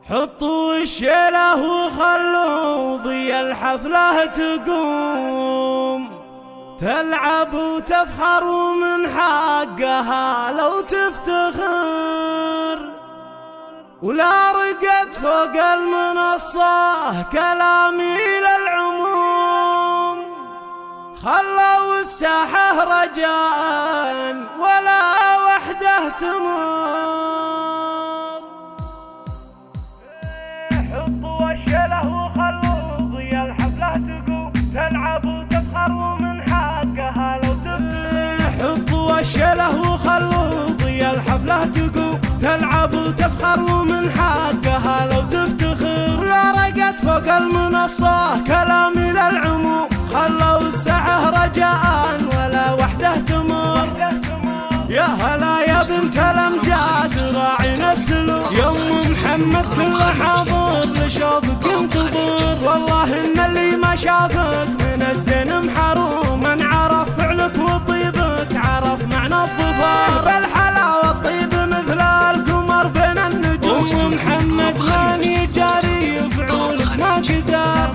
حطوا الشيله وخلوا ضي الحفلة تقوم، تلعب وتفخر ومن حقها لو تفتخر، ولا رقت فوق المنصة كلامي للعموم، خلوا الساحة رجاء ولا وحده تمر. حطوا الشيله وخلوا ضي الحفلة تقوم، تلعب وتفخر ومن حقها لو تفتخر. حطوا الشيله وخلوا ضي الحفلة تقوم، تلعب وتفخر ومن حقها لو تفتخر، لا رقت فوق المنصة كلامي للعموم، خلوا الساحة رجاء ولا وحده تمر. يا هلا يا بنت الامجاد راعينا السلوك، يوم محمد كله حاضر لشوفك انتظر، والله ان اللي ما شافك من الزين محروم، من عرف فعلك وطيبك عرف معنى الظفر، بالحلاوة الطيب مثل القمر بين النجوم، محمد ماني جاري فعولك ما قدر،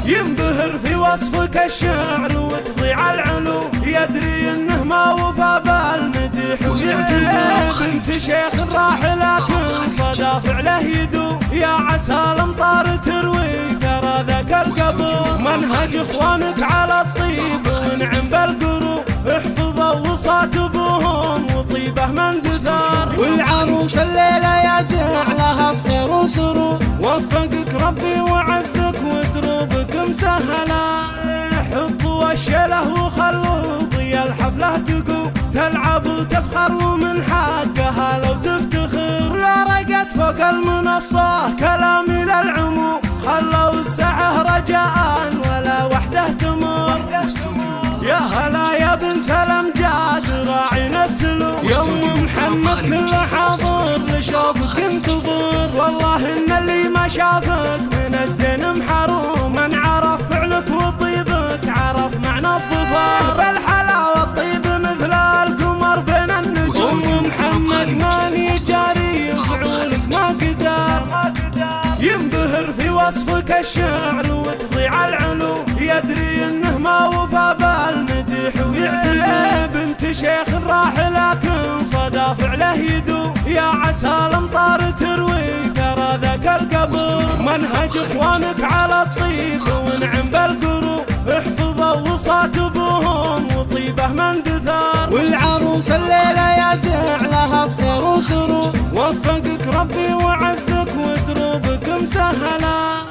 ينبهر في وصفك الشعر وتضيع العلوم، يدري انه ما وفى بالمديح ويعتبر، بنت شيخ راح لكن صدى فعله يدوم، يا عسى الامطار تروي ترى ذاك القبر، منهج اخوانك على الطيب ونعم بالقروب، احفظوا وصات ابوهم وطيبه من دثار، والعروس الليله يا جعلها بخير وسرور، وفقك ربي وعزك ودروبك مسهله. حطوا الشيله وخلوا ضي الحفلة تقوم، تلعب وتفخر ومن حقها لو تفتخر، لا رقت فوق المنصة كلامي للعموم، خلوا الساحة رجاء ولا وحده تمر. يا هلا يا بنت الامجاد راعينا السلوك، يوم محمد كله حاضر لشوفك انتظر، والله ان اللي ما شافك من الزين محروم، من عرف فعلك وطيبك عرف معنى الظفر، بالحلاوة الطيب مثل القمر بين النجوم، محمد ماني جاري فعولك ما قدر، ينبهر في وصفك الشعر وتضيع العلوم، يدري انه ما وفى بالمديح ويعتبر، بنت شيخ راح لكن صدى فعله يدوم، يا عسى الامطار تروي ترى ذاك القبر، منهج اخوانك على الطيب ونعم بالقروب، احفظوا وصات ابوهم وطيبه من دثار، والعروس الليله يا جعلها بخير وسرور، وفقك ربي وعزك ودروبك مسهله.